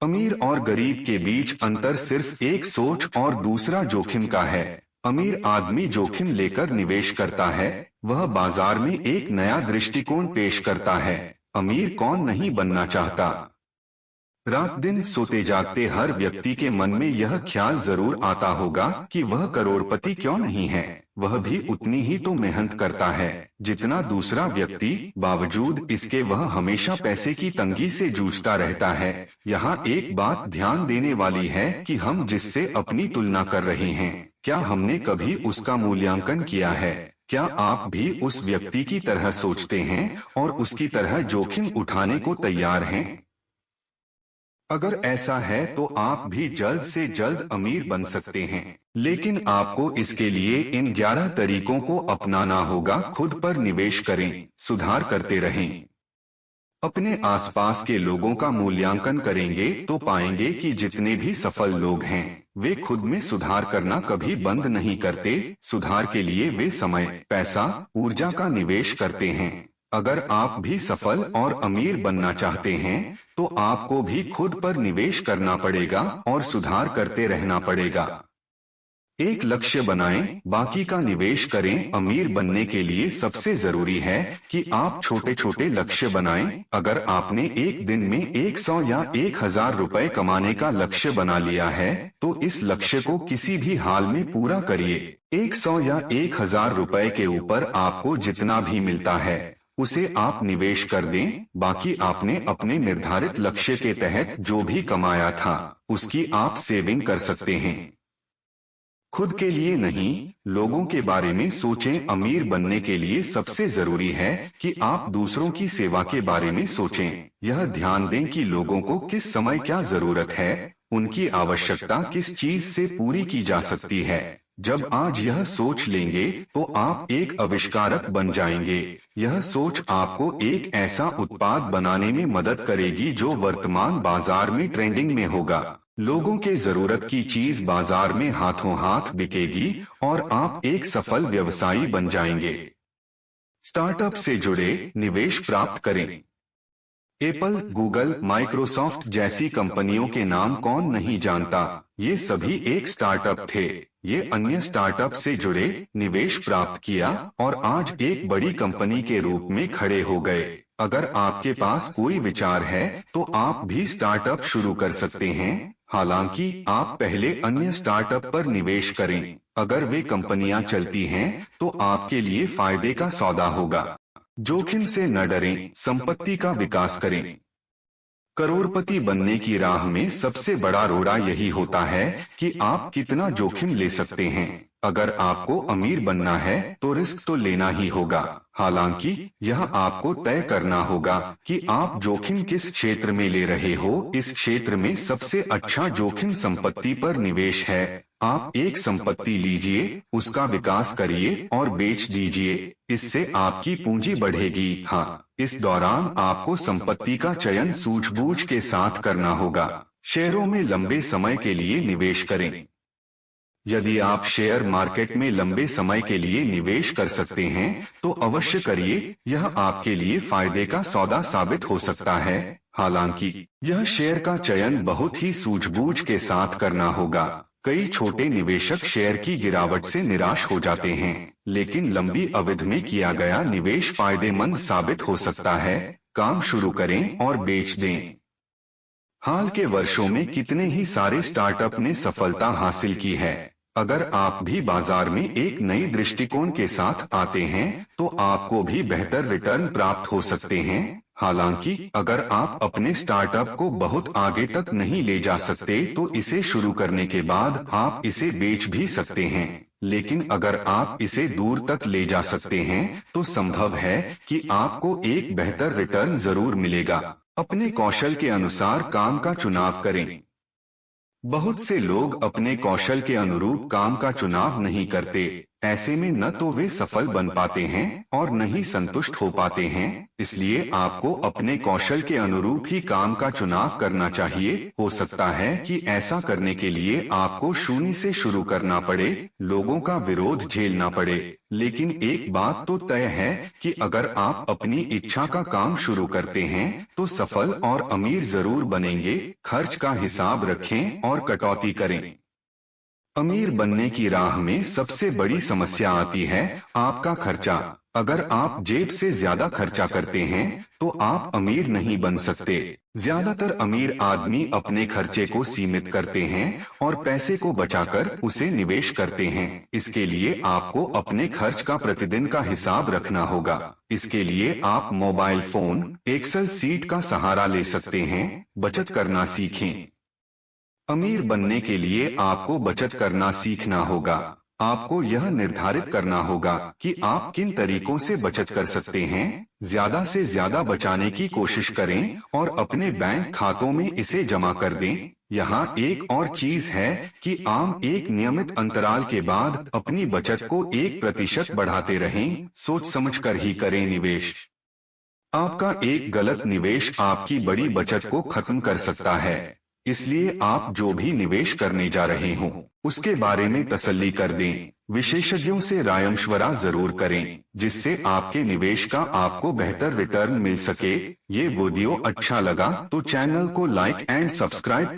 अमीर और गरीब के बीच अंतर सिर्फ एक सोच और दूसरा जोखिम का है। अमीर आदमी जोखिम लेकर निवेश करता है, वह बाजार में एक नया दृष्टिकोण पेश करता है। अमीर कौन नहीं बनना चाहता? रात दिन सोते जागते हर व्यक्ति के मन में यह ख्याल जरूर आता होगा कि वह करोड़पति क्यों नहीं है। वह भी उतनी ही तो मेहनत करता है जितना दूसरा व्यक्ति, बावजूद इसके वह हमेशा पैसे की तंगी से जूझता रहता है। यहाँ एक बात ध्यान देने वाली है कि हम जिससे अपनी तुलना कर रहे हैं, क्या हमने कभी उसका मूल्यांकन किया है? क्या आप भी उस व्यक्ति की तरह सोचते हैं और उसकी तरह जोखिम उठाने को तैयार हैं? अगर ऐसा है तो आप भी जल्द से जल्द अमीर बन सकते हैं, लेकिन आपको इसके लिए इन 11 तरीकों को अपनाना होगा। खुद पर निवेश करें, सुधार करते रहें। अपने आसपास के लोगों का मूल्यांकन करेंगे तो पाएंगे कि जितने भी सफल लोग हैं, वे खुद में सुधार करना कभी बंद नहीं करते। सुधार के लिए वे समय, पैसा, ऊर्जा का निवेश करते हैं। अगर आप भी सफल और अमीर बनना चाहते हैं, तो आपको भी खुद पर निवेश करना पड़ेगा और सुधार करते रहना पड़ेगा। एक लक्ष्य बनाएं, बाकी का निवेश करें। अमीर बनने के लिए सबसे जरूरी है कि आप छोटे छोटे लक्ष्य बनाएं। अगर आपने एक दिन में 100 या 1000 रुपए कमाने का लक्ष्य बना लिया है, तो इस लक्ष्य को किसी भी हाल में पूरा करिए। 100 या 1000 रुपए के ऊपर आपको जितना भी मिलता है, उसे आप निवेश कर दें। बाकी आपने अपने निर्धारित लक्ष्य के तहत जो भी कमाया था, उसकी आप सेविंग कर सकते हैं। खुद के लिए नहीं, लोगों के बारे में सोचें। अमीर बनने के लिए सबसे जरूरी है कि आप दूसरों की सेवा के बारे में सोचें। यह ध्यान दें कि लोगों को किस समय क्या जरूरत है, उनकी आवश्यकता किस चीज से पूरी की जा सकती है। जब आज यह सोच लेंगे तो आप एक आविष्कारक बन जाएंगे। यह सोच आपको एक ऐसा उत्पाद बनाने में मदद करेगी जो वर्तमान बाजार में ट्रेंडिंग में होगा। लोगों के जरूरत की चीज बाजार में हाथों हाथ बिकेगी और आप एक सफल व्यवसायी बन जाएंगे। स्टार्टअप से जुड़े निवेश प्राप्त करें। एप्पल, गूगल, माइक्रोसॉफ्ट जैसी कंपनियों के नाम कौन नहीं जानता? ये सभी एक स्टार्टअप थे। ये अन्य स्टार्टअप से जुड़े, निवेश प्राप्त किया और आज एक बड़ी कंपनी के रूप में खड़े हो गए। अगर आपके पास कोई विचार है तो आप भी स्टार्टअप शुरू कर सकते हैं। हालांकि आप पहले अन्य स्टार्टअप पर निवेश करें। अगर वे कंपनियां चलती हैं तो आपके लिए फायदे का सौदा होगा। जोखिम से न डरें, संपत्ति का विकास करें। करोड़पति बनने की राह में सबसे बड़ा रोड़ा यही होता है कि आप कितना जोखिम ले सकते हैं। अगर आपको अमीर बनना है तो रिस्क तो लेना ही होगा। हालांकि यह आपको तय करना होगा कि आप जोखिम किस क्षेत्र में ले रहे हो। इस क्षेत्र में सबसे अच्छा जोखिम संपत्ति पर निवेश है। आप एक संपत्ति लीजिए, उसका विकास करिए और बेच दीजिए। इससे आपकी पूंजी बढ़ेगी। हाँ, इस दौरान आपको संपत्ति का चयन सूझबूझ के साथ करना होगा। शेयरों में लंबे समय के लिए निवेश करें। यदि आप शेयर मार्केट में लंबे समय के लिए निवेश कर सकते हैं तो अवश्य करिए। यह आपके लिए फायदे का सौदा साबित हो सकता है। हालांकि यह शेयर का चयन बहुत ही सूझबूझ के साथ करना होगा। कई छोटे निवेशक शेयर की गिरावट से निराश हो जाते हैं, लेकिन लंबी अवधि में किया गया निवेश फायदेमंद साबित हो सकता है। काम शुरू करें और बेच दें। हाल के वर्षों में कितने ही सारे स्टार्टअप ने सफलता हासिल की है। अगर आप भी बाजार में एक नई दृष्टिकोण के साथ आते हैं तो आपको भी बेहतर रिटर्न प्राप्त हो सकते हैं। हालांकि अगर आप अपने स्टार्टअप को बहुत आगे तक नहीं ले जा सकते तो इसे शुरू करने के बाद आप इसे बेच भी सकते हैं। लेकिन अगर आप इसे दूर तक ले जा सकते हैं तो संभव है कि आपको एक बेहतर रिटर्न जरूर मिलेगा। अपने कौशल के अनुसार काम का चुनाव करें। बहुत से लोग अपने कौशल के अनुरूप काम का चुनाव नहीं करते। ऐसे में न तो वे सफल बन पाते हैं और न ही संतुष्ट हो पाते हैं। इसलिए आपको अपने कौशल के अनुरूप ही काम का चुनाव करना चाहिए। हो सकता है कि ऐसा करने के लिए आपको शून्य से शुरू करना पड़े, लोगों का विरोध झेलना पड़े, लेकिन एक बात तो तय है कि अगर आप अपनी इच्छा का काम शुरू करते हैं तो सफल और अमीर जरूर बनेंगे। खर्च का हिसाब रखें और कटौती करें। अमीर बनने की राह में सबसे बड़ी समस्या आती है आपका खर्चा। अगर आप जेब से ज्यादा खर्चा करते हैं तो आप अमीर नहीं बन सकते। ज्यादातर अमीर आदमी अपने खर्चे को सीमित करते हैं और पैसे को बचाकर उसे निवेश करते हैं। इसके लिए आपको अपने खर्च का प्रतिदिन का हिसाब रखना होगा। इसके लिए आप मोबाइल फोन, एक्सेल सीट का सहारा ले सकते हैं। बचत करना सीखें। अमीर बनने के लिए आपको बचत करना सीखना होगा। आपको यह निर्धारित करना होगा कि आप किन तरीकों से बचत कर सकते हैं। ज्यादा से ज्यादा बचाने की कोशिश करें और अपने बैंक खातों में इसे जमा कर दें। यहाँ एक और चीज है कि आप एक नियमित अंतराल के बाद अपनी बचत को 1% बढ़ाते रहें। सोच समझकर ही करें निवेश। आपका एक गलत निवेश आपकी बड़ी बचत को खत्म कर सकता है। इसलिए आप जो भी निवेश करने जा रहे हो उसके बारे में तसल्ली कर दें। विशेषज्ञों से राय मशवरा जरूर करें जिससे आपके निवेश का आपको बेहतर रिटर्न मिल सके। ये वीडियो अच्छा लगा तो चैनल को लाइक एंड सब्सक्राइब